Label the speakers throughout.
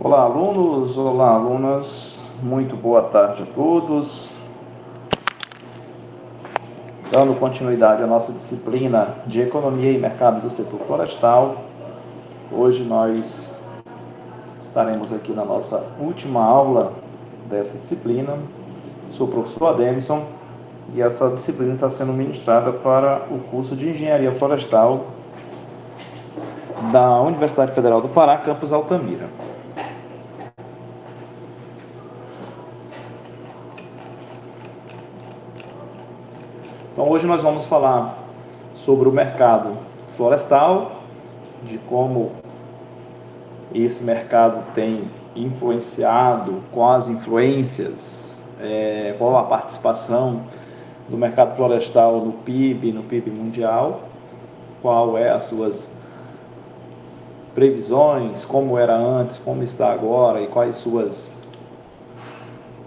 Speaker 1: Olá, alunos, olá, alunas, muito boa tarde a todos. Dando continuidade à nossa disciplina de Economia e Mercado do Setor Florestal, hoje nós estaremos aqui na nossa última aula dessa disciplina. Sou o professor Ademson e essa disciplina está sendo ministrada para o curso de Engenharia Florestal da Universidade Federal do Pará, campus Altamira. Então hoje nós vamos falar sobre o mercado florestal, de como esse mercado tem influenciado, quais influências, qual a participação do mercado florestal no PIB mundial, qual é as suas previsões, como era antes, como está agora e quais suas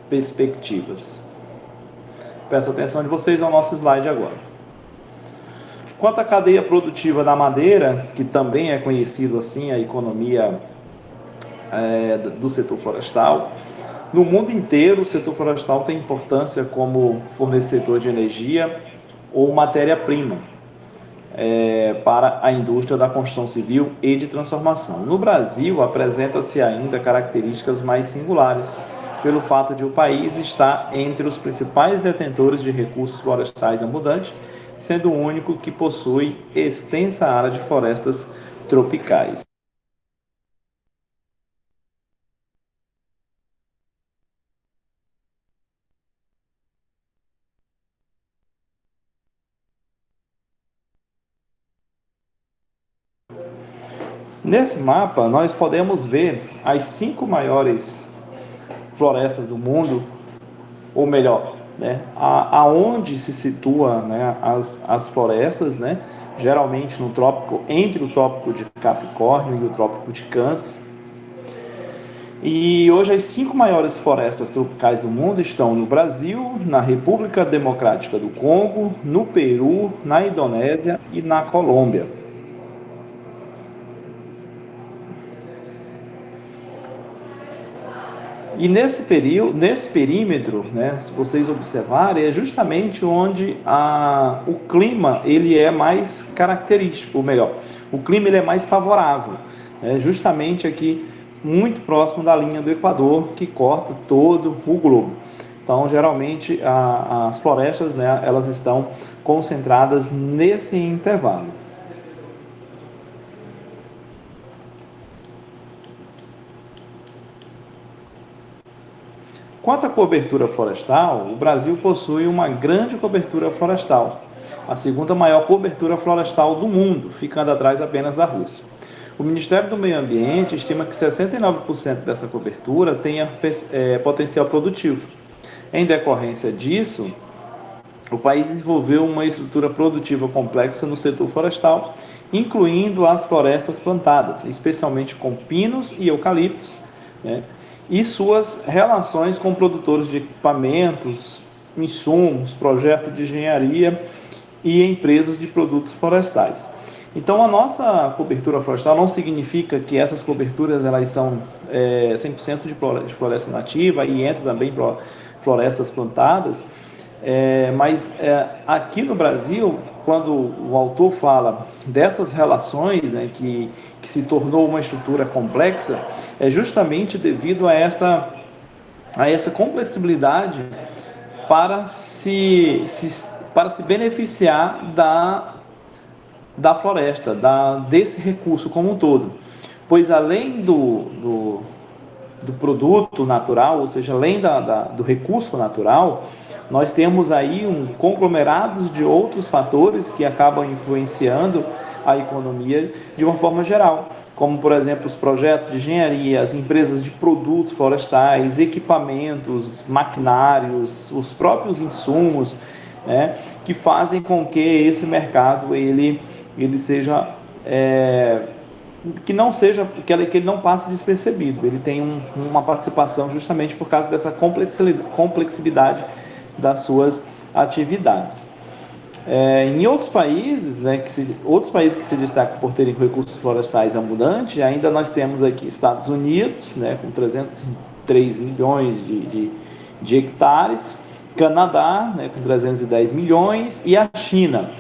Speaker 1: perspectivas. Peço a atenção de vocês ao nosso slide agora. Quanto à cadeia produtiva da madeira, que também é conhecido assim a economia do setor florestal, no mundo inteiro o setor florestal tem importância como fornecedor de energia ou matéria-prima para a indústria da construção civil e de transformação. No Brasil, apresenta-se ainda características mais singulares, pelo fato de o país estar entre os principais detentores de recursos florestais abundantes, sendo o único que possui extensa área de florestas tropicais. Nesse mapa, nós podemos ver as 5 maiores florestas do mundo, ou melhor, aonde se situa, as florestas, geralmente no trópico, entre o trópico de Capricórnio e o trópico de Câncer. E hoje as 5 maiores florestas tropicais do mundo estão no Brasil, na República Democrática do Congo, no Peru, na Indonésia e na Colômbia. E nesse perímetro, se vocês observarem, é justamente onde o clima ele é mais característico, ou melhor, o clima ele é mais favorável, justamente aqui muito próximo da linha do Equador, que corta todo o globo. Então, geralmente, as florestas, elas estão concentradas nesse intervalo. Quanto à cobertura florestal, o Brasil possui uma grande cobertura florestal, a segunda maior cobertura florestal do mundo, ficando atrás apenas da Rússia. O Ministério do Meio Ambiente estima que 69% dessa cobertura tenha potencial produtivo. Em decorrência disso, o país desenvolveu uma estrutura produtiva complexa no setor florestal, incluindo as florestas plantadas, especialmente com pinos e eucaliptos, e suas relações com produtores de equipamentos, insumos, projetos de engenharia e empresas de produtos florestais. Então, a nossa cobertura florestal não significa que essas coberturas elas são 100% de floresta nativa e entram também florestas plantadas, mas aqui no Brasil, quando o autor fala dessas relações, que se tornou uma estrutura complexa, é justamente devido a essa complexibilidade para se beneficiar da floresta, desse recurso como um todo. Pois além do produto natural, ou seja, além do recurso natural, nós temos aí conglomerados de outros fatores que acabam influenciando a economia de uma forma geral, como, por exemplo, os projetos de engenharia, as empresas de produtos florestais, equipamentos, maquinários, os próprios insumos, que fazem com que esse mercado ele seja que ele não passe despercebido. Ele tem uma participação justamente por causa dessa complexidade das suas atividades. Em outros países, né, outros países que se destacam por terem recursos florestais abundantes, ainda nós temos aqui Estados Unidos, né, com 303 milhões de hectares, Canadá, né, com 310 milhões, e a China.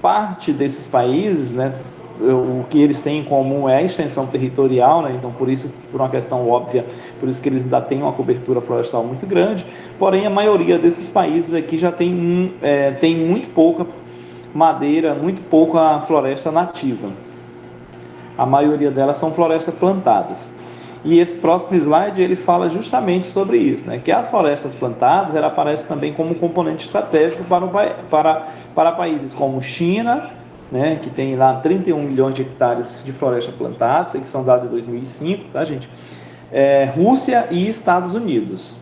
Speaker 1: Parte desses países, né, o que eles têm em comum é a extensão territorial, né? Então por isso, por uma questão óbvia, por isso que eles ainda têm uma cobertura florestal muito grande, porém a maioria desses países aqui já tem muito pouca madeira, muito pouca floresta nativa. A maioria delas são florestas plantadas. E esse próximo slide ele fala justamente sobre isso, né? Que as florestas plantadas ela aparece também como um componente estratégico para países como China, né? Que tem lá 31 milhões de hectares de floresta plantada, isso aqui são dados de 2005, tá, gente? Rússia e Estados Unidos.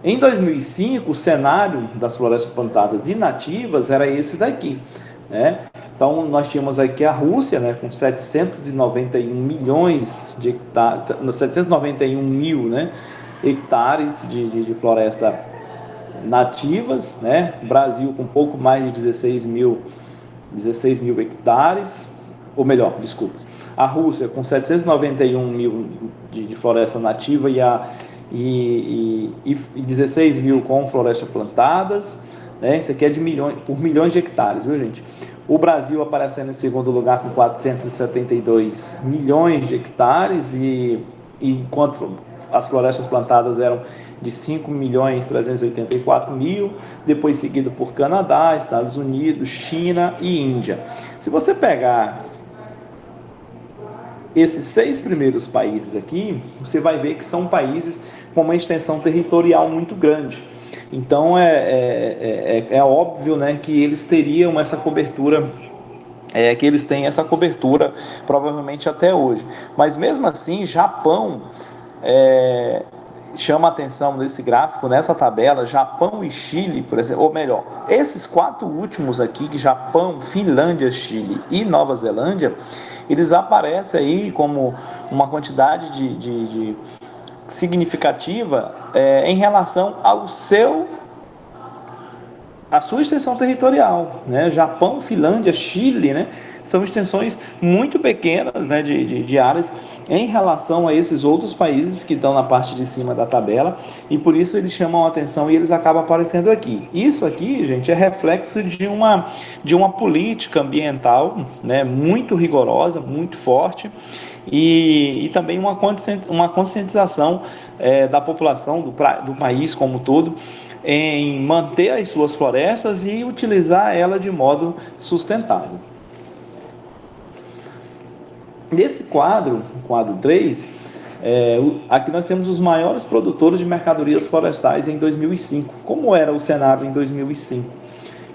Speaker 1: Em 2005, o cenário das florestas plantadas inativas era esse daqui, né? Então, nós tínhamos aqui a Rússia, né, com 791 milhões de hectares, 791 mil, né, hectares de floresta nativas, né? Brasil com pouco mais de 16 mil hectares, ou melhor, desculpa, a Rússia com 791 mil de floresta nativa e 16 mil com florestas plantadas, né? Isso aqui é por milhões de hectares, viu, gente? O Brasil aparecendo em segundo lugar com 472 milhões de hectares, e enquanto as florestas plantadas eram de 5 milhões 384 mil, depois seguido por Canadá, Estados Unidos, China e Índia. Se você pegar esses 6 primeiros países aqui, você vai ver que são países com uma extensão territorial muito grande. Então é óbvio, né, que eles teriam essa cobertura, que eles têm essa cobertura provavelmente até hoje. Mas mesmo assim, Japão chama a atenção nesse gráfico, nessa tabela. Japão e Chile, por exemplo, ou melhor, esses 4 últimos aqui, Japão, Finlândia, Chile e Nova Zelândia, eles aparecem aí como uma quantidade de significativa em relação a sua extensão territorial, né? Japão, Finlândia, Chile, né? São extensões muito pequenas, né, de áreas em relação a esses outros países que estão na parte de cima da tabela, e por isso eles chamam a atenção e eles acabam aparecendo aqui. Isso aqui, gente, é reflexo de uma política ambiental, né, muito rigorosa, muito forte, e também uma conscientização da população do país como um todo em manter as suas florestas e utilizar ela de modo sustentável. Nesse quadro 3, aqui nós temos os maiores produtores de mercadorias florestais em 2005. Como era o cenário em 2005?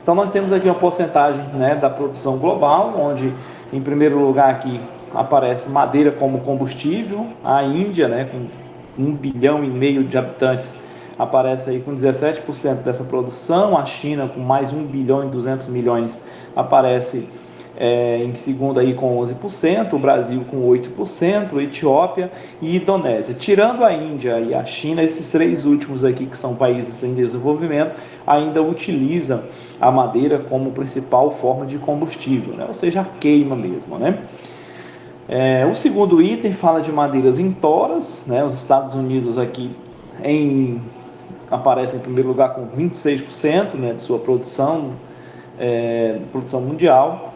Speaker 1: Então nós temos aqui uma porcentagem, né, da produção global, onde em primeiro lugar aqui aparece madeira como combustível. A Índia, né, com 1,5 bilhão de habitantes, aparece aí com 17% dessa produção. A China, com mais 1 bilhão e 200 milhões, aparece em segundo aí com 11%, o Brasil com 8%, Etiópia e Indonésia. Tirando a Índia e a China, esses 3 últimos aqui, que são países em desenvolvimento, ainda utilizam a madeira como principal forma de combustível, né? Ou seja, a queima mesmo, né? O segundo item fala de madeiras em toras, né? Os Estados Unidos aqui aparece em primeiro lugar com 26%, né, de sua produção mundial.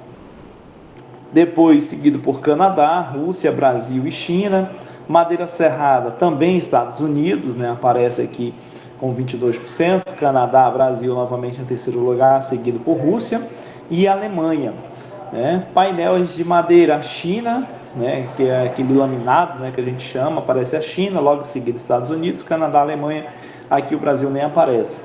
Speaker 1: Depois seguido por Canadá, Rússia, Brasil e China. Madeira serrada também Estados Unidos, né, aparece aqui com 22%. Canadá, Brasil novamente em terceiro lugar, seguido por Rússia e Alemanha, né. Painéis de madeira, China, né, que é aquele laminado, né, que a gente chama, aparece a China, logo seguido Estados Unidos, Canadá, Alemanha. Aqui o Brasil nem aparece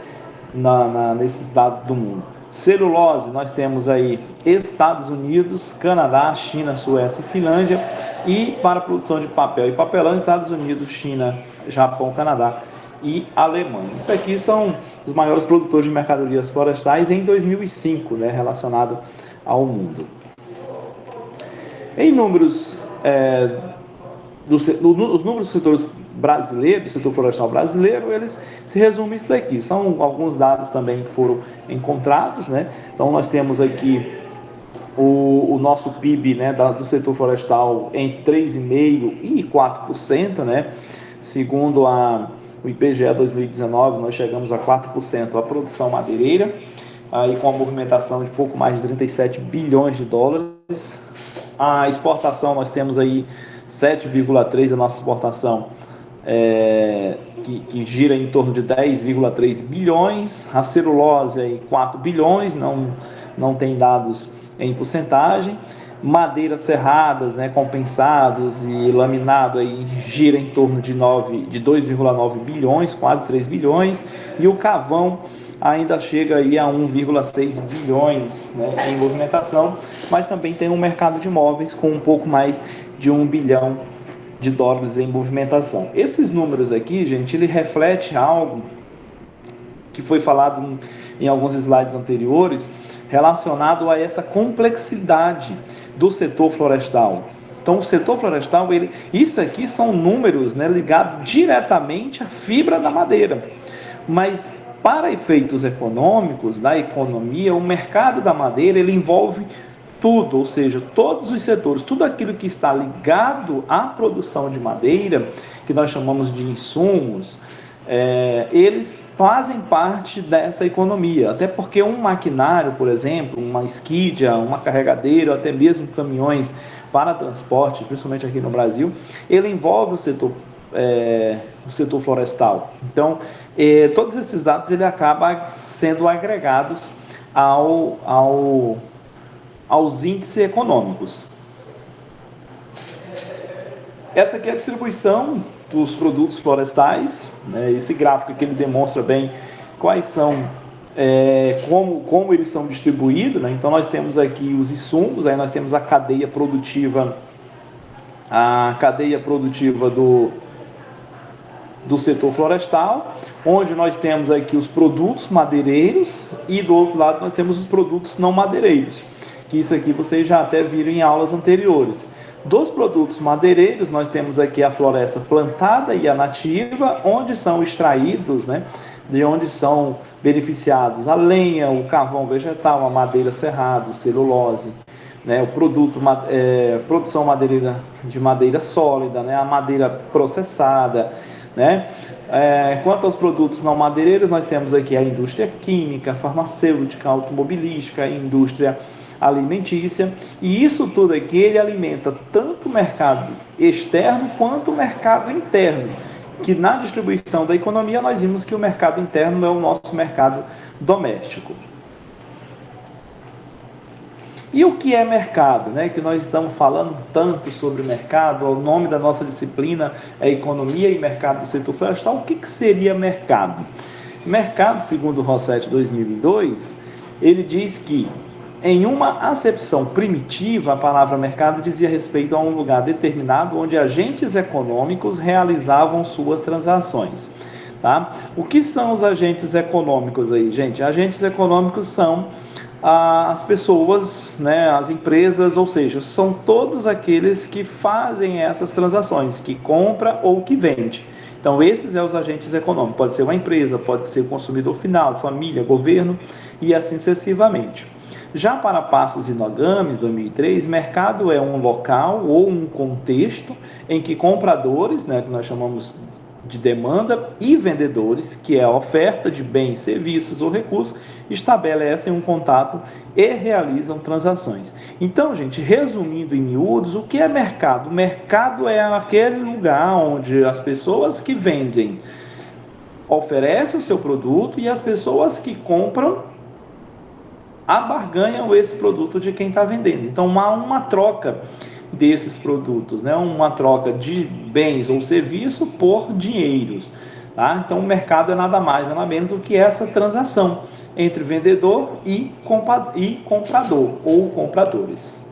Speaker 1: nesses dados do mundo. Celulose, nós temos aí Estados Unidos, Canadá, China, Suécia e Finlândia. E para a produção de papel e papelão, Estados Unidos, China, Japão, Canadá e Alemanha. Isso aqui são os maiores produtores de mercadorias florestais em 2005, né, relacionado ao mundo. Em números, os números dos setores brasileiro, do setor florestal brasileiro, eles se resumem isso daqui. São alguns dados também que foram encontrados, né? Então nós temos aqui o nosso PIB, né, do setor florestal entre 3,5% e 4%, né? Segundo o IPGE 2019, nós chegamos a 4% a produção madeireira, aí com a movimentação de pouco mais de 37 bilhões de dólares. A exportação, nós temos aí 7,3% da nossa exportação, que gira em torno de 10,3 bilhões. A celulose aí 4 bilhões, não tem dados em porcentagem. Madeiras serradas, né, compensados e laminado aí gira em torno de 2,9 bilhões, quase 3 bilhões, e o carvão ainda chega aí a 1,6 bilhões, né, em movimentação, mas também tem um mercado de imóveis com um pouco mais de 1 bilhão de dólares em movimentação. Esses números aqui, gente, ele reflete algo que foi falado em alguns slides anteriores, relacionado a essa complexidade do setor florestal. Então, o setor florestal, isso aqui são números, né, ligados diretamente à fibra da madeira. Mas, para efeitos econômicos, da economia, o mercado da madeira, ele envolve tudo, ou seja, todos os setores, tudo aquilo que está ligado à produção de madeira, que nós chamamos de insumos, eles fazem parte dessa economia, até porque um maquinário, por exemplo, uma esquídia, uma carregadeira, até mesmo caminhões para transporte, principalmente aqui no Brasil, ele envolve o setor florestal. Então, todos esses dados ele acaba sendo agregados aos índices econômicos. Essa aqui é a distribuição dos produtos florestais, né? Esse gráfico aqui ele demonstra bem quais são, como eles são distribuídos, né? Então nós temos aqui os insumos, aí nós temos a cadeia produtiva do setor florestal, onde nós temos aqui os produtos madeireiros e do outro lado nós temos os produtos não madeireiros, que isso aqui vocês já até viram em aulas anteriores. Dos produtos madeireiros, nós temos aqui a floresta plantada e a nativa, onde são extraídos, né, de onde são beneficiados a lenha, o carvão vegetal, a madeira serrada, celulose, né, produção madeireira de madeira sólida, né, a madeira processada, né. Quanto aos produtos não madeireiros, nós temos aqui a indústria química, farmacêutica, automobilística, indústria alimentícia, e isso tudo aqui ele alimenta tanto o mercado externo quanto o mercado interno, que na distribuição da economia nós vimos que o mercado interno é o nosso mercado doméstico. E o que é mercado, né? Que nós estamos falando tanto sobre mercado, o nome da nossa disciplina é Economia e Mercado do Setor Florestal. O que seria mercado? Mercado, segundo o Rossetti 2002, ele diz que em uma acepção primitiva, a palavra mercado dizia respeito a um lugar determinado onde agentes econômicos realizavam suas transações. Tá? O que são os agentes econômicos aí, gente? Agentes econômicos são as pessoas, né, as empresas, ou seja, são todos aqueles que fazem essas transações, que compra ou que vende. Então, esses são os agentes econômicos. Pode ser uma empresa, pode ser o consumidor final, família, governo e assim sucessivamente. Já para Passos e Nogames, 2003, mercado é um local ou um contexto em que compradores, né, que nós chamamos de demanda, e vendedores, que é a oferta de bens, serviços ou recursos, estabelecem um contato e realizam transações. Então, gente, resumindo em miúdos, o que é mercado? O mercado é aquele lugar onde as pessoas que vendem oferecem o seu produto e as pessoas que compram abarganham esse produto de quem está vendendo. Então, há uma troca desses produtos, né? Uma troca de bens ou serviço por dinheiros. Tá? Então, o mercado é nada mais, nada menos do que essa transação entre vendedor e comprador ou compradores.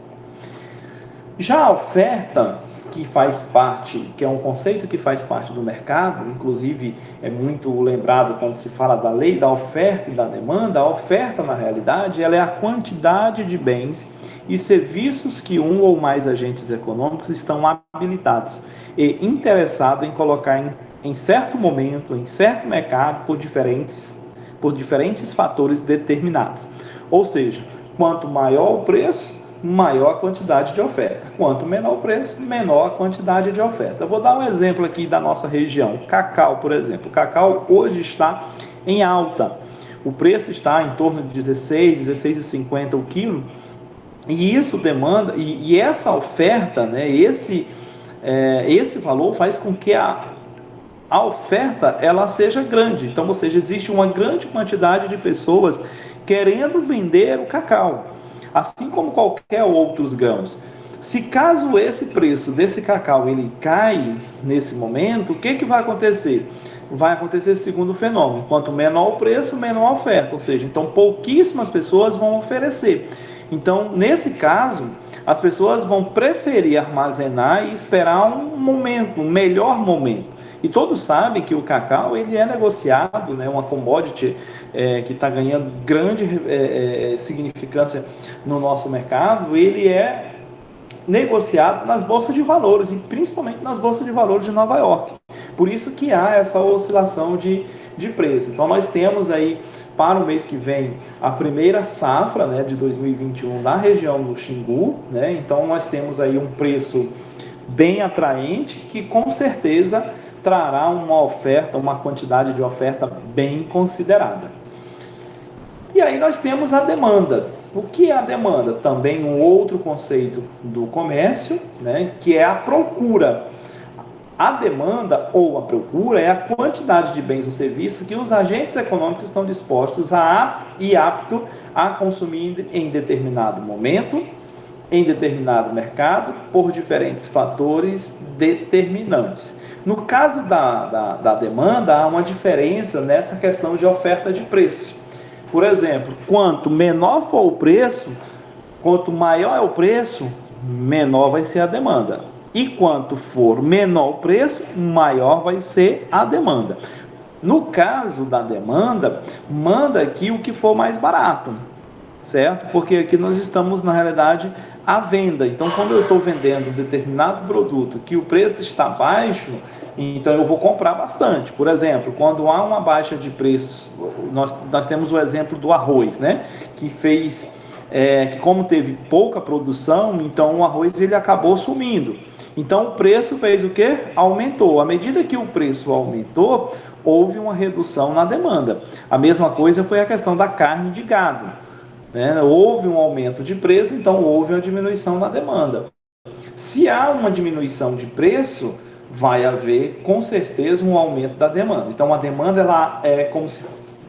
Speaker 1: Já a oferta, que faz parte, que é um conceito que faz parte do mercado, inclusive é muito lembrado quando se fala da lei da oferta e da demanda. A oferta, na realidade, ela é a quantidade de bens e serviços que um ou mais agentes econômicos estão habilitados e interessado em colocar em certo momento, em certo mercado, por diferentes fatores determinados. Ou seja, quanto maior o preço, maior a quantidade de oferta. Quanto menor o preço, menor a quantidade de oferta. Eu vou dar um exemplo aqui da nossa região. O cacau, por exemplo. O cacau hoje está em alta. O preço está em torno de 16,50 o quilo. E isso demanda, e essa oferta, né, esse valor faz com que a oferta ela seja grande. Então, ou seja, existe uma grande quantidade de pessoas querendo vender o cacau, assim como qualquer outros grãos. Se caso esse preço desse cacau ele cai nesse momento, o que vai acontecer? Vai acontecer esse segundo fenômeno. Quanto menor o preço, menor a oferta. Ou seja, então pouquíssimas pessoas vão oferecer. Então, nesse caso, as pessoas vão preferir armazenar e esperar um momento, um melhor momento. E todos sabem que o cacau ele é negociado, né, uma commodity que está ganhando grande significância no nosso mercado, ele é negociado nas bolsas de valores, e principalmente nas bolsas de valores de Nova York. Por isso que há essa oscilação de preço. Então nós temos aí para o mês que vem a primeira safra, né, de 2021 na região do Xingu, né? Então nós temos aí um preço bem atraente que com certeza trará uma oferta, uma quantidade de oferta bem considerada. E aí nós temos a demanda. O que é a demanda? Também um outro conceito do comércio, né, que é a procura. A demanda ou a procura é a quantidade de bens ou serviços que os agentes econômicos estão dispostos e aptos a consumir em determinado momento, em determinado mercado, por diferentes fatores determinantes. No caso da demanda, há uma diferença nessa questão de oferta de preço. Por exemplo, quanto menor for o preço, quanto maior é o preço, menor vai ser a demanda. E quanto for menor o preço, maior vai ser a demanda. No caso da demanda, manda aqui o que for mais barato, certo? Porque aqui nós estamos, na realidade, à venda. Então, quando eu estou vendendo um determinado produto que o preço está baixo, então eu vou comprar bastante. Por exemplo, quando há uma baixa de preços, nós temos o exemplo do arroz, né? Que como teve pouca produção, então o arroz ele acabou sumindo. Então o preço fez o quê? Aumentou. À medida que o preço aumentou, houve uma redução na demanda. A mesma coisa foi a questão da carne de gado, né? Houve um aumento de preço, então houve uma diminuição na demanda. Se há uma diminuição de preço, vai haver com certeza um aumento da demanda. Então a demanda ela é, como se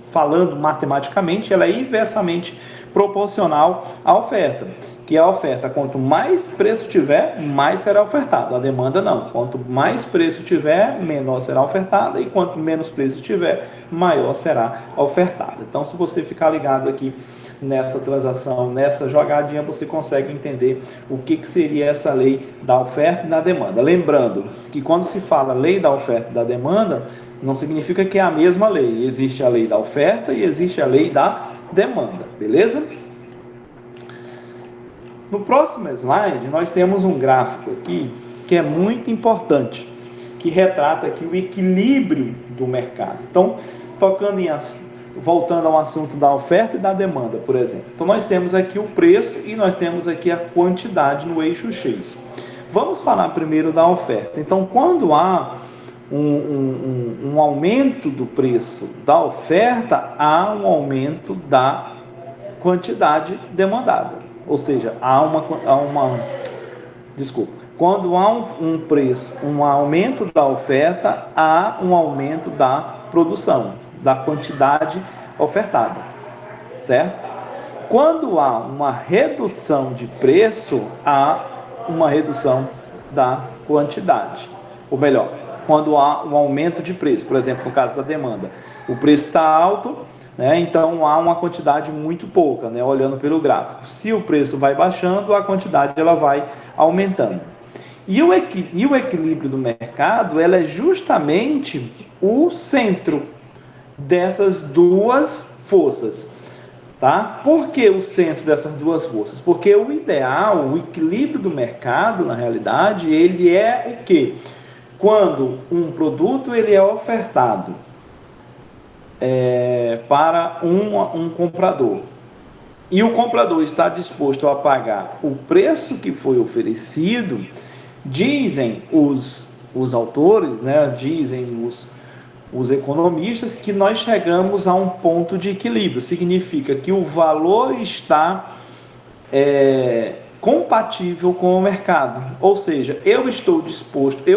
Speaker 1: falando matematicamente, ela é inversamente proporcional à oferta. Que a oferta, quanto mais preço tiver, mais será ofertado. A demanda não. Quanto mais preço tiver, menor será ofertada, e quanto menos preço tiver, maior será ofertada. Então, se você ficar ligado aqui nessa transação, nessa jogadinha, você consegue entender o que seria essa lei da oferta e da demanda. Lembrando que quando se fala lei da oferta e da demanda, não significa que é a mesma lei. Existe a lei da oferta e existe a lei da demanda, beleza? No próximo slide, nós temos um gráfico aqui que é muito importante, que retrata aqui o equilíbrio do mercado. Então, voltando ao assunto da oferta e da demanda, por exemplo. Então, nós temos aqui o preço e nós temos aqui a quantidade no eixo X. Vamos falar primeiro da oferta. Então, quando há um aumento do preço da oferta, há um aumento da quantidade demandada. Ou seja, quando há um aumento da oferta, há um aumento da produção, da quantidade ofertada, certo? Quando há uma redução de preço, há uma redução da quantidade. Ou melhor, quando há um aumento de preço, por exemplo, no caso da demanda, o preço está alto, né? Então há uma quantidade muito pouca, né? Olhando pelo gráfico. Se o preço vai baixando, a quantidade ela vai aumentando. E o equilíbrio do mercado ela é justamente o centro dessas duas forças. Tá? Por que o centro dessas duas forças? Porque o ideal, o equilíbrio do mercado, na realidade, ele é o quê? quando um produto ele é ofertado para um comprador, e o comprador está disposto a pagar o preço que foi oferecido, dizem os autores, né, dizem os economistas, que nós chegamos a um ponto de equilíbrio. Significa que o valor está compatível com o mercado. Ou seja, eu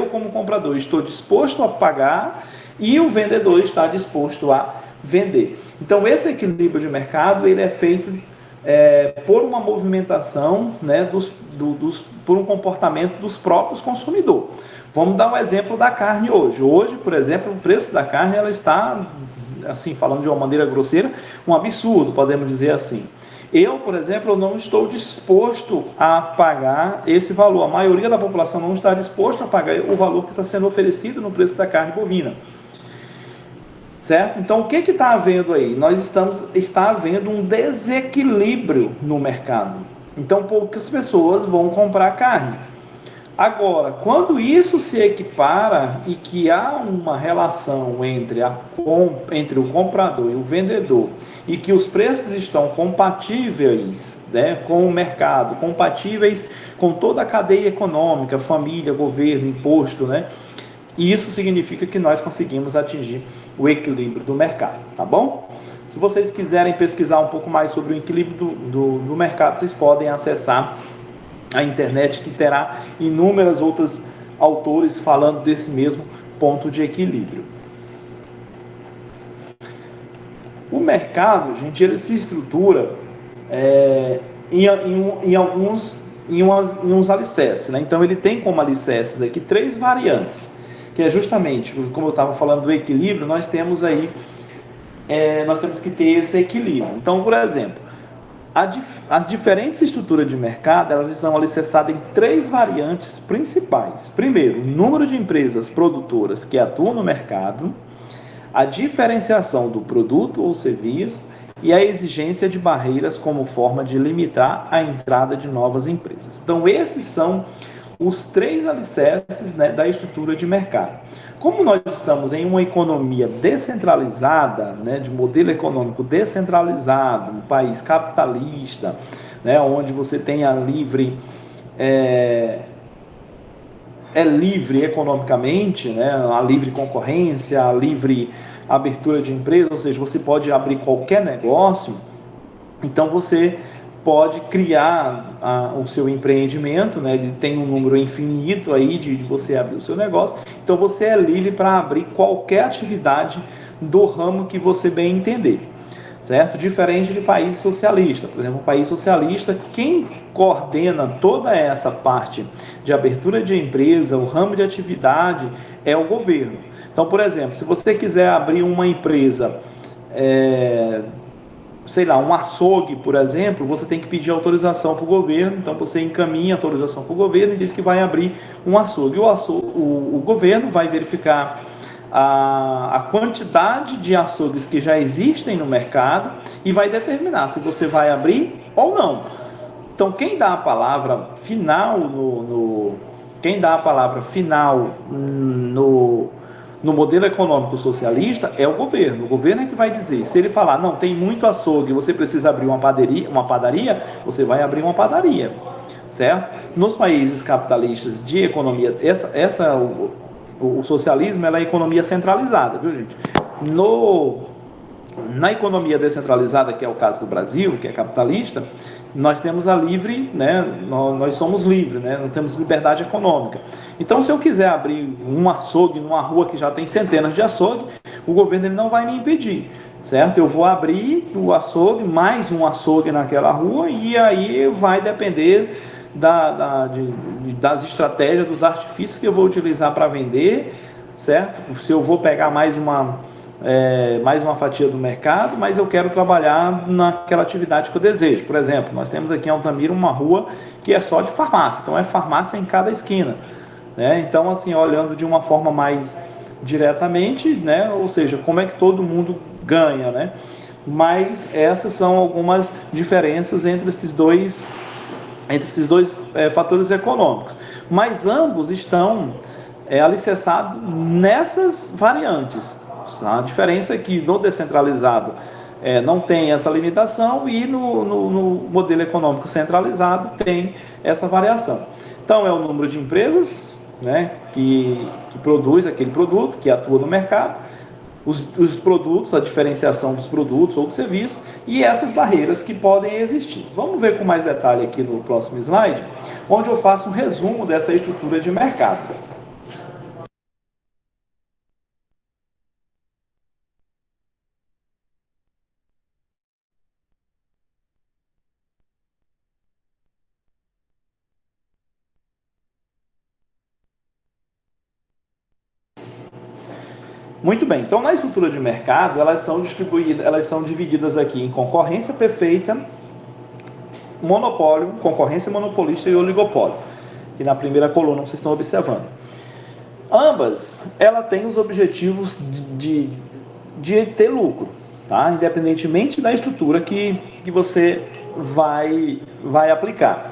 Speaker 1: como comprador estou disposto a pagar e o vendedor está disposto a vender. Então esse equilíbrio de mercado ele é feito por uma movimentação, né, por um comportamento dos próprios consumidores. Vamos dar um exemplo da carne hoje. Hoje, por exemplo, o preço da carne ela está, assim, falando de uma maneira grosseira, um absurdo, podemos dizer assim. Eu, por exemplo, não estou disposto a pagar esse valor. A maioria da população não está disposta a pagar o valor que está sendo oferecido no preço da carne bovina. Certo? Então, o que está havendo aí? Está havendo um desequilíbrio no mercado. Então, poucas pessoas vão comprar carne. Agora, quando isso se equipara e que há uma relação entre o comprador e o vendedor, e que os preços estão compatíveis, né, com o mercado, compatíveis com toda a cadeia econômica, família, governo, imposto, né? E isso significa que nós conseguimos atingir o equilíbrio do mercado, tá bom? Se vocês quiserem pesquisar um pouco mais sobre o equilíbrio do mercado, vocês podem acessar a internet, que terá inúmeros outros autores falando desse mesmo ponto de equilíbrio. O mercado, gente, ele se estrutura em uns alicerces, né? Então ele tem como alicerces aqui 3 variantes, que é justamente, como eu estava falando do equilíbrio, nós temos que ter esse equilíbrio. Então, por exemplo, as diferentes estruturas de mercado, elas estão alicerçadas em 3 variantes principais. Primeiro, o número de empresas produtoras que atuam no mercado, a diferenciação do produto ou serviço e a exigência de barreiras como forma de limitar a entrada de novas empresas. Então, esses são os 3 alicerces, né, da estrutura de mercado. Como nós estamos em uma economia descentralizada, né, de modelo econômico descentralizado, um país capitalista, né, onde você tem a livre livre economicamente, né, a livre concorrência, a livre abertura de empresa, ou seja, você pode abrir qualquer negócio, então você pode criar o seu empreendimento, né? Ele tem um número infinito aí de você abrir o seu negócio, então você é livre para abrir qualquer atividade do ramo que você bem entender, certo? Diferente de países socialistas. Por exemplo, um país socialista, quem coordena toda essa parte de abertura de empresa, o ramo de atividade, é o governo. Então, por exemplo, se você quiser abrir uma empresa, sei lá, um açougue, por exemplo, você tem que pedir autorização para o governo. Então você encaminha a autorização para o governo e diz que vai abrir um açougue. O governo vai verificar a quantidade de açougues que já existem no mercado e vai determinar se você vai abrir ou não. Então quem dá a palavra final no modelo econômico socialista é o governo. O governo é que vai dizer. Se ele falar, não, tem muito açougue, você precisa abrir uma padaria, você vai abrir uma padaria, certo? Nos países capitalistas de economia, o socialismo é a economia centralizada, viu, gente? Na economia descentralizada, que é o caso do Brasil, que é capitalista, nós temos a livre, né? Nós somos livres, né? Nós temos liberdade econômica. Então, se eu quiser abrir um açougue numa rua que já tem centenas de açougue, o governo ele não vai me impedir, certo? Eu vou abrir o açougue, mais um açougue naquela rua, e aí vai depender das estratégias, dos artifícios que eu vou utilizar para vender, certo? Se eu vou pegar mais uma fatia do mercado, mas eu quero trabalhar naquela atividade que eu desejo. Por exemplo, nós temos aqui em Altamira uma rua que é só de farmácia, então é farmácia em cada esquina, né? Então, assim, olhando de uma forma mais diretamente, né? Ou seja, como é que todo mundo ganha, né? Mas essas são algumas diferenças entre esses dois fatores econômicos, mas ambos estão alicerçado nessas variantes. A diferença é que no descentralizado não tem essa limitação e no modelo econômico centralizado tem essa variação. Então, é o número de empresas, né, que produz aquele produto, que atua no mercado, os produtos, a diferenciação dos produtos ou do serviço e essas barreiras que podem existir. Vamos ver com mais detalhe aqui no próximo slide, onde eu faço um resumo dessa estrutura de mercado. Muito bem, então na estrutura de mercado, elas são divididas aqui em concorrência perfeita, monopólio, concorrência monopolista e oligopólio, que na primeira coluna vocês estão observando. Ambas, ela tem os objetivos de ter lucro, tá? Independentemente da estrutura que você vai aplicar.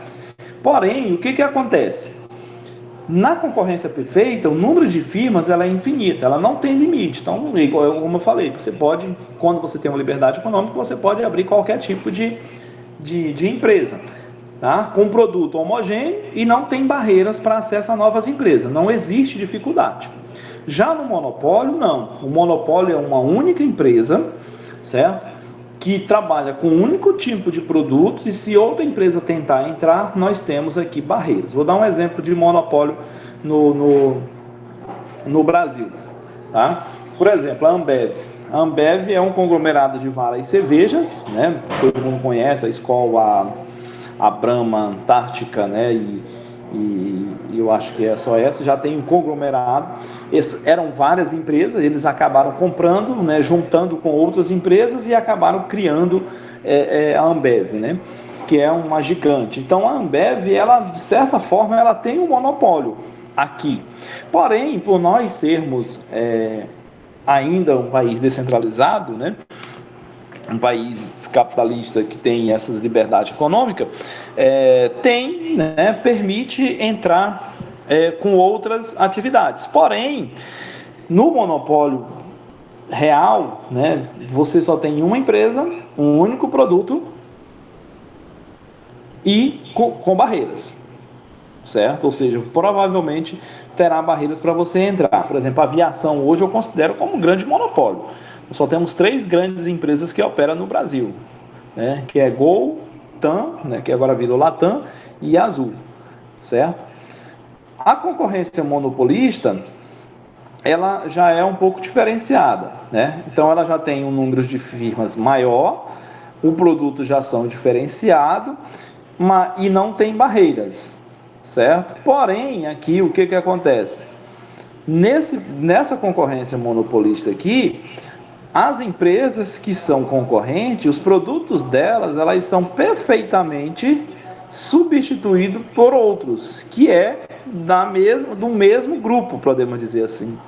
Speaker 1: Porém, o que acontece? Na concorrência perfeita, o número de firmas ela é infinita, ela não tem limite. Então, como eu falei, você pode, quando você tem uma liberdade econômica, você pode abrir qualquer tipo de empresa, tá? Com um produto homogêneo e não tem barreiras para acesso a novas empresas, não existe dificuldade. Já no monopólio, não. O monopólio é uma única empresa, certo? Que trabalha com um único tipo de produtos e se outra empresa tentar entrar, nós temos aqui barreiras. Vou dar um exemplo de monopólio no Brasil, tá? Por exemplo, a Ambev. A Ambev é um conglomerado de várias cervejas, né? Todo mundo conhece a Skol, a Brahma, a Antártica, né? E eu acho que é só essa, já tem um conglomerado. Eram várias empresas, eles acabaram comprando, né, juntando com outras empresas e acabaram criando a Ambev, né, que é uma gigante. Então a Ambev, ela, de certa forma, ela tem um monopólio aqui. Porém, por nós sermos ainda um país descentralizado, né, um país capitalista que tem essa liberdade econômica, permite entrar com outras atividades. Porém, no monopólio real, né, você só tem uma empresa, um único produto e com barreiras, certo? Ou seja, provavelmente terá barreiras para você entrar. Por exemplo, a aviação hoje eu considero como um grande monopólio. Nós só temos 3 grandes empresas que operam no Brasil, né, que é Gol, TAM, né, que agora virou Latam, e Azul, certo? A concorrência monopolista, ela já é um pouco diferenciada, né? Então ela já tem um número de firmas maior, o produto já são diferenciado, e não tem barreiras, certo? Porém, aqui o que acontece? Nessa concorrência monopolista aqui, as empresas que são concorrentes, os produtos delas, elas são perfeitamente substituídos por outros, que é do mesmo grupo, podemos dizer assim,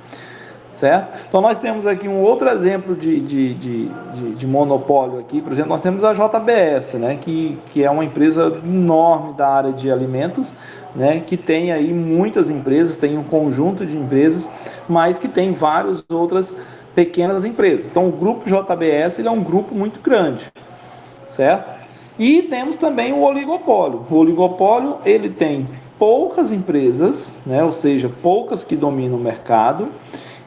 Speaker 1: certo? Então nós temos aqui um outro exemplo de monopólio aqui, por exemplo, nós temos a JBS, né, que é uma empresa enorme da área de alimentos, né, que tem aí muitas empresas, tem um conjunto de empresas, mas que tem várias outras pequenas empresas. Então o grupo JBS ele é um grupo muito grande, certo? E temos também o oligopólio. O oligopólio ele tem poucas empresas, né, ou seja, poucas que dominam o mercado,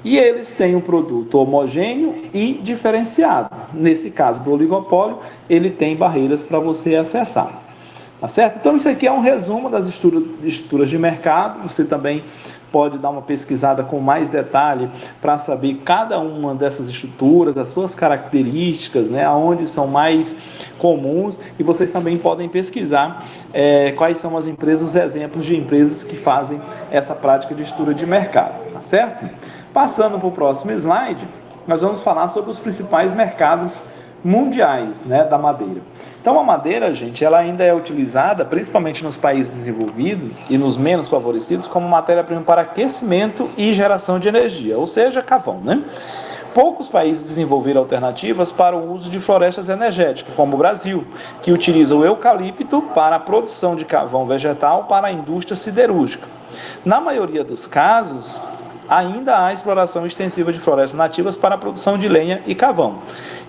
Speaker 1: e eles têm um produto homogêneo e diferenciado. Nesse caso do oligopólio, ele tem barreiras para você acessar. Tá certo? Então isso aqui é um resumo das estruturas de mercado. Você também pode dar uma pesquisada com mais detalhe para saber cada uma dessas estruturas, as suas características, né, aonde são mais comuns, e vocês também podem pesquisar quais são as empresas, os exemplos de empresas que fazem essa prática de estrutura de mercado, tá certo? Passando para o próximo slide, nós vamos falar sobre os principais mercados mundiais, né, da madeira. Então a madeira, gente, ela ainda é utilizada, principalmente nos países desenvolvidos e nos menos favorecidos, como matéria-prima para aquecimento e geração de energia, ou seja, carvão, né? Poucos países desenvolveram alternativas para o uso de florestas energéticas, como o Brasil, que utiliza o eucalipto para a produção de carvão vegetal para a indústria siderúrgica. Na maioria dos casos, ainda há exploração extensiva de florestas nativas para a produção de lenha e carvão.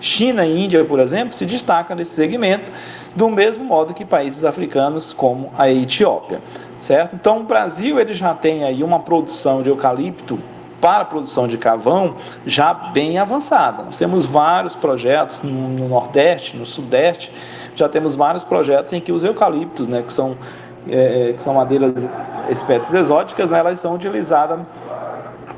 Speaker 1: China e Índia, por exemplo, se destacam nesse segmento, do mesmo modo que países africanos como a Etiópia, certo? Então, o Brasil ele já tem aí uma produção de eucalipto para a produção de carvão já bem avançada. Nós temos vários projetos no Nordeste, no Sudeste, já temos vários projetos em que os eucaliptos, né, que são madeiras, espécies exóticas, né, elas são utilizadas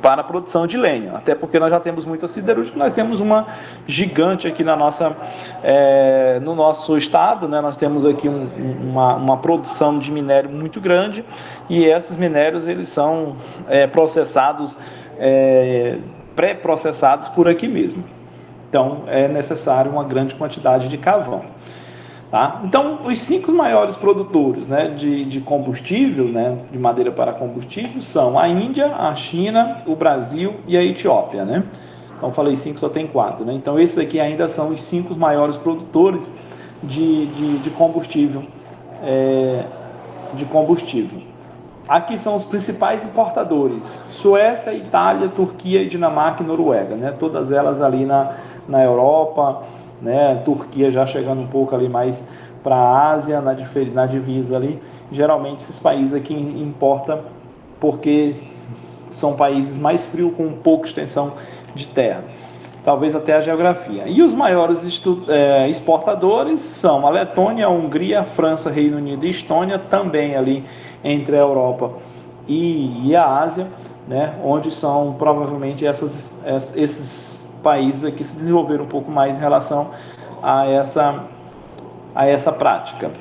Speaker 1: para a produção de lenha, até porque nós já temos muita siderúrgica, nós temos uma gigante aqui no nosso estado, né? Nós temos aqui uma produção de minério muito grande e esses minérios eles são processados, pré-processados por aqui mesmo. Então é necessário uma grande quantidade de carvão. Tá? Então, os 5 maiores produtores, né, de combustível, né, de madeira para combustível, são a Índia, a China, o Brasil e a Etiópia. Né? Então, falei 5, só tem 4. Né? Então, esses aqui ainda são os 5 maiores produtores de combustível. Aqui são os principais importadores: Suécia, Itália, Turquia, Dinamarca e Noruega. Né? Todas elas ali na Europa, né? Turquia já chegando um pouco ali mais para a Ásia, na divisa ali. Geralmente esses países aqui importam porque são países mais frios, com pouca extensão de terra, talvez até a geografia. E os maiores exportadores são a Letônia, a Hungria, a França, Reino Unido e Estônia, também ali entre a Europa e a Ásia, né? Onde são provavelmente esses países aqui se desenvolveram um pouco mais em relação a essa prática.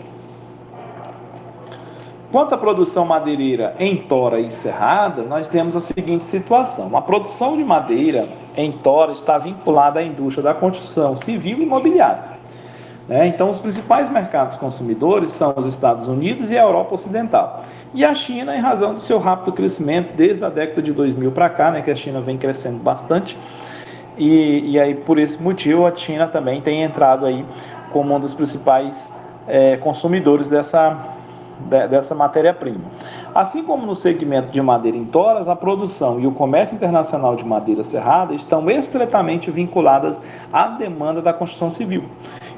Speaker 1: Quanto à produção madeireira em tora e cerrada, nós temos a seguinte situação: a produção de madeira em tora está vinculada à indústria da construção civil e imobiliária. Então, os principais mercados consumidores são os Estados Unidos e a Europa Ocidental. E a China, em razão do seu rápido crescimento desde a década de 2000 para cá, né, que a China vem crescendo bastante. E aí, por esse motivo, a China também tem entrado aí como um dos principais consumidores dessa matéria-prima. Assim como no segmento de madeira em toras, a produção e o comércio internacional de madeira serrada estão estreitamente vinculadas à demanda da construção civil.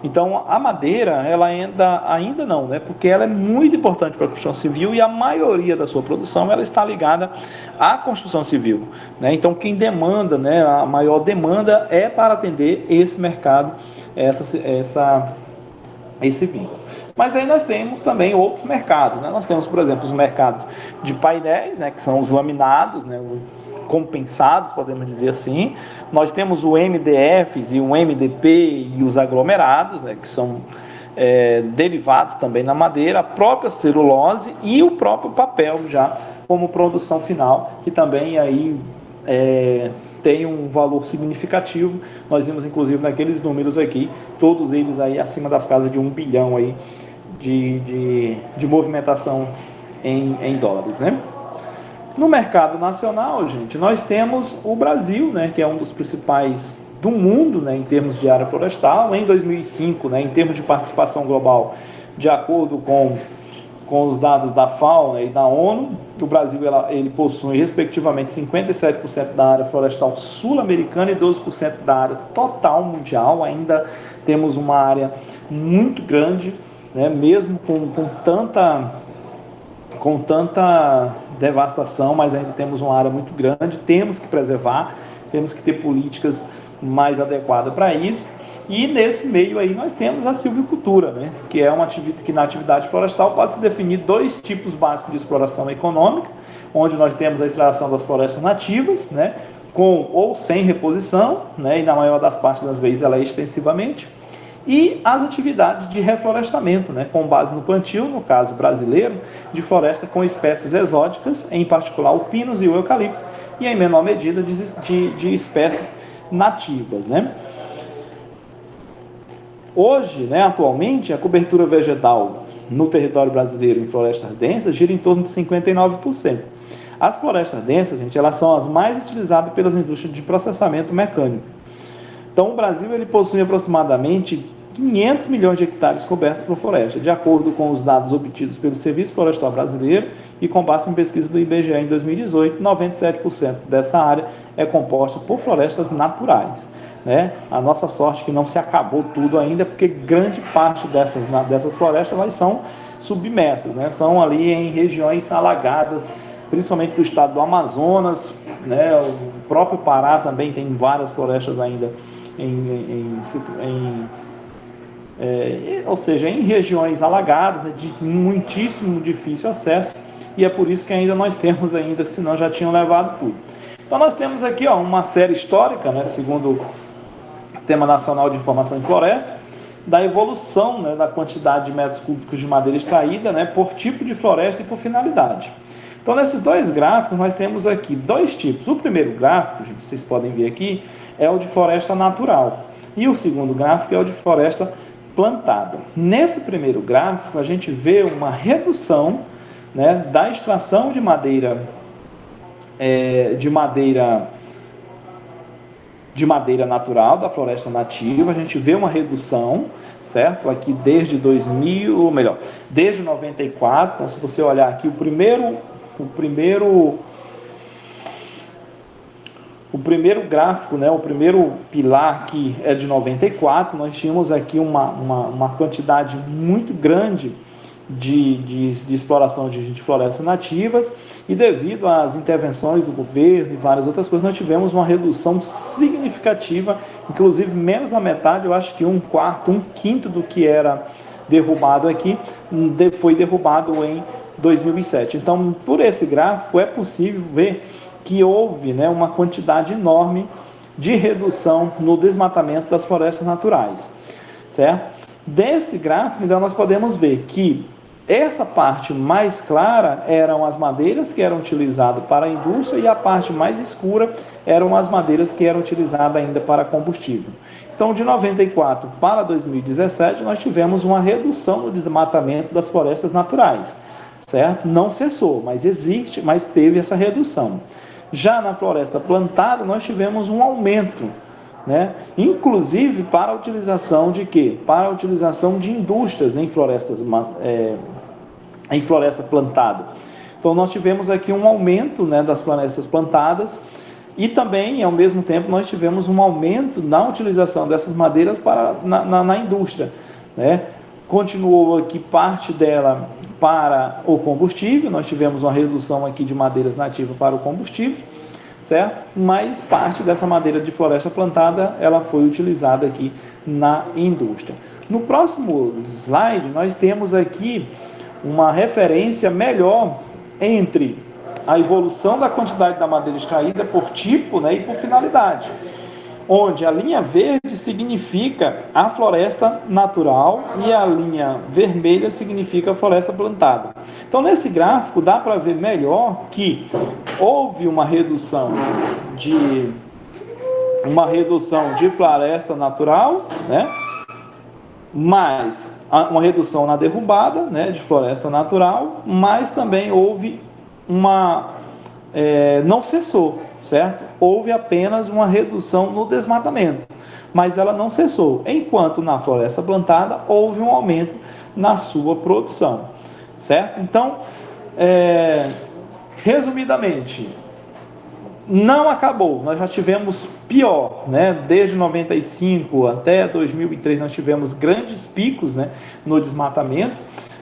Speaker 1: Então, a madeira, ela ainda não, né? Porque ela é muito importante para a construção civil e a maioria da sua produção ela está ligada à construção civil. Né? Então, quem demanda, né, a maior demanda é para atender esse mercado, esse vínculo. Mas aí nós temos também outros mercados. Né? Nós temos, por exemplo, os mercados de painéis, né, que são os laminados, né, compensados, podemos dizer assim. Nós temos o MDFs e o MDP e os aglomerados, né, que são derivados também na madeira, a própria celulose e o próprio papel já como produção final, que também aí tem um valor significativo. Nós vimos inclusive naqueles números aqui, todos eles aí acima das casas de 1 bilhão aí de movimentação em dólares, né? No mercado nacional, gente, nós temos o Brasil, né, que é um dos principais do mundo, né, em termos de área florestal. Em 2005, né, em termos de participação global, de acordo com os dados da FAO, né, e da ONU, o Brasil ele possui respectivamente 57% da área florestal sul-americana e 12% da área total mundial. Ainda temos uma área muito grande, né, mesmo com tanta devastação, mas ainda temos uma área muito grande. Temos que preservar, temos que ter políticas mais adequadas para isso. E nesse meio aí nós temos a silvicultura, né, que é uma atividade que na atividade florestal pode se definir 2 tipos básicos de exploração econômica, onde nós temos a exploração das florestas nativas, né, com ou sem reposição, né, e na maior das partes das vezes ela é extensivamente, e as atividades de reflorestamento, né, com base no plantio, no caso brasileiro, de floresta com espécies exóticas, em particular o pinus e o eucalipto, e em menor medida de espécies nativas, né? Hoje, né, atualmente, a cobertura vegetal no território brasileiro em florestas densas gira em torno de 59%. As florestas densas, gente, elas são as mais utilizadas pelas indústrias de processamento mecânico. Então, o Brasil ele possui aproximadamente 500 milhões de hectares cobertos por floresta, de acordo com os dados obtidos pelo Serviço Florestal Brasileiro e com base em pesquisa do IBGE em 2018, 97% dessa área é composta por florestas naturais. Né? A nossa sorte é que não se acabou tudo ainda, porque grande parte dessas florestas elas são submersas, né? São ali em regiões alagadas, principalmente do estado do Amazonas, né? O próprio Pará também tem várias florestas ainda ou seja, em regiões alagadas, né, de muitíssimo difícil acesso, e é por isso que ainda nós temos ainda, senão já tinham levado tudo. Então nós temos aqui uma série histórica, né, segundo o Sistema Nacional de Informação em Floresta, da evolução, né, da quantidade de metros cúbicos de madeira extraída, né, por tipo de floresta e por finalidade. Então nesses dois gráficos nós temos aqui dois tipos. O primeiro gráfico, gente, vocês podem ver aqui, é o de floresta natural, e o segundo gráfico é o de floresta plantada. Nesse primeiro gráfico a gente vê uma redução, né, da extração de madeira natural da floresta nativa. A gente vê uma redução, certo? Aqui desde 2000, ou melhor, desde 94. Então, se você olhar aqui o primeiro gráfico, né, o primeiro pilar que é de 94, nós tínhamos aqui uma quantidade muito grande de exploração de florestas nativas, e devido às intervenções do governo e várias outras coisas, nós tivemos uma redução significativa, inclusive menos da metade, eu acho que um quinto do que era derrubado aqui, foi derrubado em 2007. Então, por esse gráfico, é possível ver que houve, né, uma quantidade enorme de redução no desmatamento das florestas naturais, certo? Desse gráfico, então, nós podemos ver que essa parte mais clara eram as madeiras que eram utilizadas para a indústria, e a parte mais escura eram as madeiras que eram utilizadas ainda para combustível. Então, de 94 para 2017, nós tivemos uma redução no desmatamento das florestas naturais, certo? Não cessou, mas existe, mas teve essa redução. Já na floresta plantada, nós tivemos um aumento, né? Inclusive para a utilização de quê? Para a utilização de indústrias em floresta plantada. Então nós tivemos aqui um aumento, né, das florestas plantadas, e também ao mesmo tempo nós tivemos um aumento na utilização dessas madeiras na indústria, né? Continuou aqui parte dela para o combustível, nós tivemos uma redução aqui de madeiras nativas para o combustível, certo? Mas parte dessa madeira de floresta plantada, ela foi utilizada aqui na indústria. No próximo slide, nós temos aqui uma referência melhor entre a evolução da quantidade da madeira extraída por tipo, né, e por finalidade, onde a linha verde significa a floresta natural e a linha vermelha significa a floresta plantada. Então, nesse gráfico, dá para ver melhor que houve uma redução de floresta natural, né, mas uma redução na derrubada, né, de floresta natural, mas também houve não cessou, certo? Houve apenas uma redução no desmatamento, mas ela não cessou, enquanto na floresta plantada houve um aumento na sua produção, certo? Então, resumidamente, não acabou, nós já tivemos pior, né? Desde 95 até 2003 nós tivemos grandes picos, né, no desmatamento.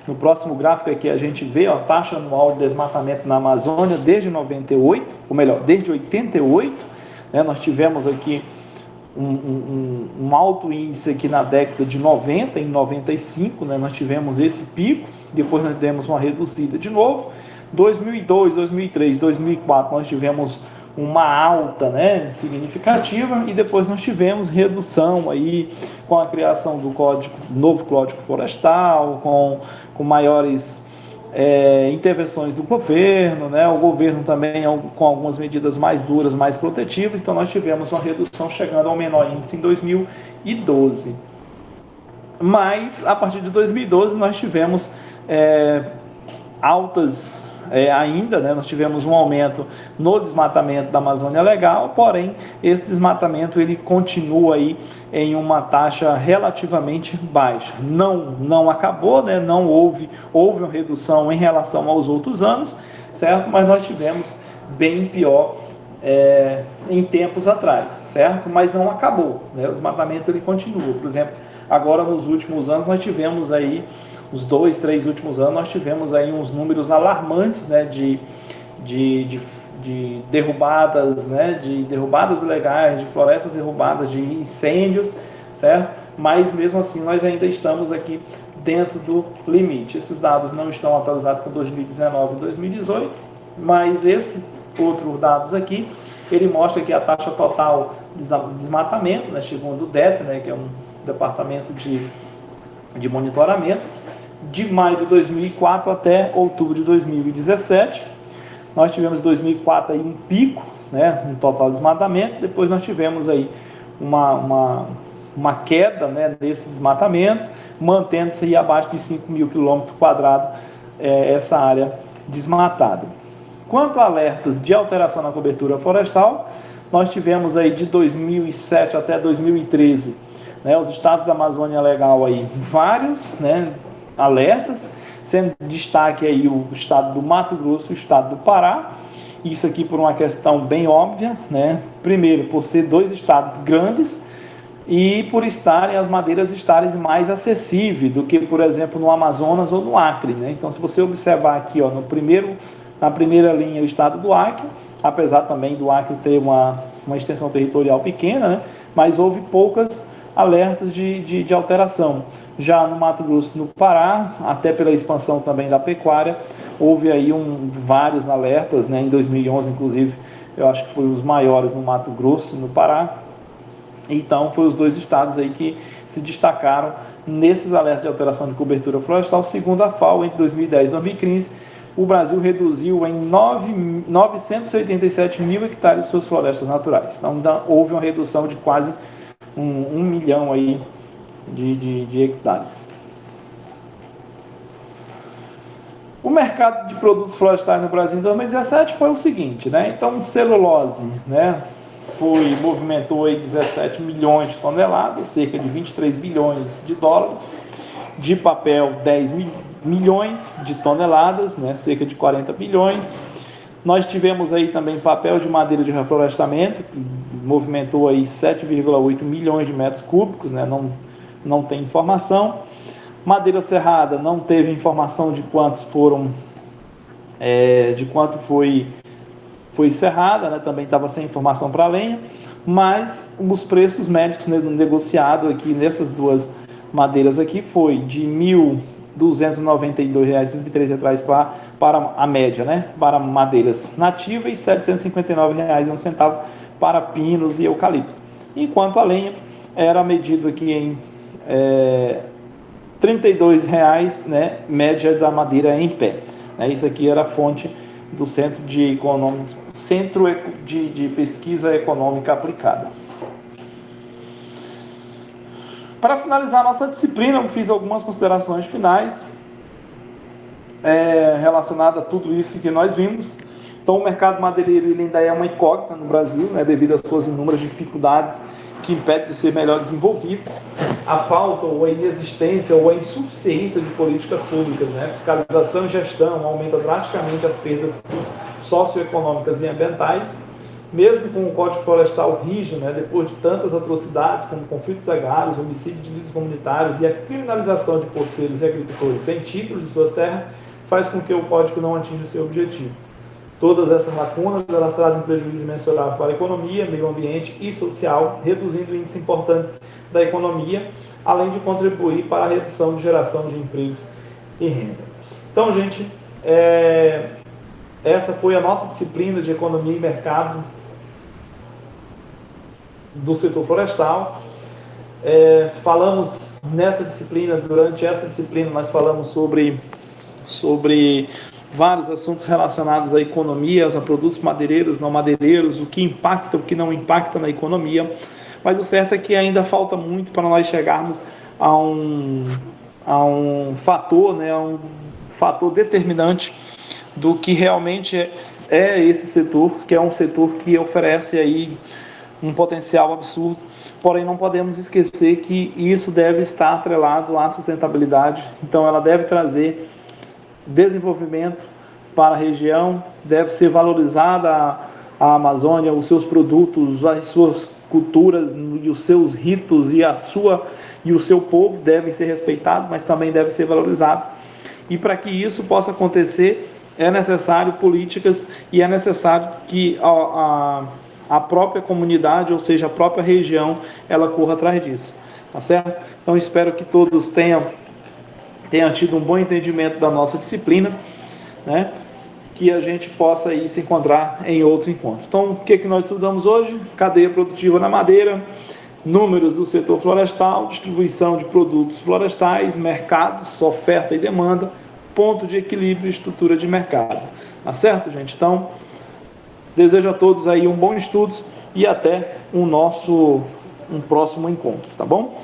Speaker 1: No próximo gráfico aqui a gente vê a taxa anual de desmatamento na Amazônia desde 98, ou melhor, desde 88, né? Nós tivemos aqui um alto índice aqui na década de 90, em 95, né? Nós tivemos esse pico, depois nós demos uma reduzida de novo. 2002, 2003, 2004 nós tivemos uma alta, né, significativa, e depois nós tivemos redução aí com a criação do novo Código Florestal, com maiores intervenções do governo, né, o governo também com algumas medidas mais duras, mais protetivas. Então nós tivemos uma redução chegando ao menor índice em 2012. Mas a partir de 2012 nós tivemos altas ainda, né? Nós tivemos um aumento no desmatamento da Amazônia Legal, porém esse desmatamento ele continua aí em uma taxa relativamente baixa. Não acabou, né? Não houve uma redução em relação aos outros anos, certo? Mas nós tivemos bem pior em tempos atrás, certo? Mas não acabou, né? O desmatamento ele continua. Por exemplo, agora nos últimos anos nós tivemos aí, os 2, 3 últimos anos, nós tivemos aí uns números alarmantes, né, de derrubadas, né, de derrubadas ilegais, de florestas derrubadas, de incêndios, certo? Mas mesmo assim nós ainda estamos aqui dentro do limite. Esses dados não estão atualizados com 2019 e 2018, mas esse outro dados aqui, ele mostra que a taxa total de desmatamento, né, segundo o DET, né, que é um departamento de monitoramento, de maio de 2004 até outubro de 2017. Nós tivemos em 2004 aí um pico, né, no total de desmatamento. Depois nós tivemos aí uma queda, né, desse desmatamento, mantendo-se aí abaixo de 5 mil quilômetros quadrados essa área desmatada. Quanto a alertas de alteração na cobertura florestal, nós tivemos aí de 2007 até 2013, né, os estados da Amazônia Legal aí, vários, né, alertas, sendo destaque aí o estado do Mato Grosso e o estado do Pará. Isso aqui por uma questão bem óbvia, né? Primeiro, por ser 2 estados grandes e por as madeiras estarem mais acessíveis do que, por exemplo, no Amazonas ou no Acre, né? Então, se você observar aqui, ó, na primeira linha, o estado do Acre, apesar também do Acre ter uma extensão territorial pequena, né? Mas houve poucas alertas de alteração. Já no Mato Grosso e no Pará, até pela expansão também da pecuária, houve aí vários alertas, né? Em 2011, inclusive, eu acho que foi os maiores no Mato Grosso e no Pará. Então, foi os 2 estados aí que se destacaram nesses alertas de alteração de cobertura florestal. Segundo a FAO, entre 2010 e 2015, o Brasil reduziu em 987 mil hectares suas florestas naturais. Então, houve uma redução de quase 1 milhão aí de hectares. O mercado de produtos florestais no Brasil em 2017 foi o seguinte, né? Então, celulose, né, movimentou aí 17 milhões de toneladas, cerca de 23 bilhões de dólares. De papel, 10 milhões de toneladas, né, cerca de 40 bilhões. Nós tivemos aí também papel de madeira de reflorestamento, que movimentou aí 7,8 milhões de metros cúbicos, né, não tem informação. Madeira serrada não teve informação de quantos foram, de quanto foi serrada, né, também estava sem informação para lenha, mas os preços médicos, né, negociados aqui nessas 2 madeiras aqui foi de R$ 1.292,33 para a média, né, para madeiras nativas, e R$ 759,01 para pinos e eucalipto. Enquanto a lenha era medido aqui em R$ 32,00, né, média da madeira em pé. Isso aqui era a fonte do Centro de Pesquisa Econômica Aplicada. Para finalizar a nossa disciplina, eu fiz algumas considerações finais relacionadas a tudo isso que nós vimos. Então, o mercado madeireiro ele ainda é uma incógnita no Brasil, né, devido às suas inúmeras dificuldades que impedem de ser melhor desenvolvido. A falta ou a inexistência ou a insuficiência de políticas públicas, né, fiscalização e gestão aumenta drasticamente as perdas socioeconômicas e ambientais. Mesmo com o Código Florestal rígido, né, depois de tantas atrocidades como conflitos agrários, homicídio de líderes comunitários e a criminalização de poceiros e agricultores sem títulos de suas terras, faz com que o Código não atinja seu objetivo. Todas essas lacunas elas trazem prejuízo mensurável para a economia, meio ambiente e social, reduzindo o índice importante da economia, além de contribuir para a redução de geração de empregos e renda. Então, gente, essa foi a nossa disciplina de economia e mercado do setor florestal. Falamos nessa disciplina, durante essa disciplina nós falamos sobre vários assuntos relacionados à economia, a produtos madeireiros, não madeireiros, o que impacta, o que não impacta na economia, mas o certo é que ainda falta muito para nós chegarmos a um fator, né, a um fator determinante do que realmente é esse setor, que é um setor que oferece aí um potencial absurdo. Porém, não podemos esquecer que isso deve estar atrelado à sustentabilidade. Então, ela deve trazer desenvolvimento para a região, deve ser valorizada a Amazônia, os seus produtos, as suas culturas e os seus ritos e o seu povo devem ser respeitados, mas também devem ser valorizados. E para que isso possa acontecer, é necessário políticas e é necessário que a própria comunidade, ou seja, a própria região, ela corra atrás disso, tá certo? Então, espero que todos tenham tido um bom entendimento da nossa disciplina, né? Que a gente possa aí se encontrar em outros encontros. Então, o que nós estudamos hoje? Cadeia produtiva na madeira, números do setor florestal, distribuição de produtos florestais, mercados, oferta e demanda, ponto de equilíbrio e estrutura de mercado. Tá certo, gente? Então, desejo a todos aí um bom estudo e até um próximo encontro, tá bom?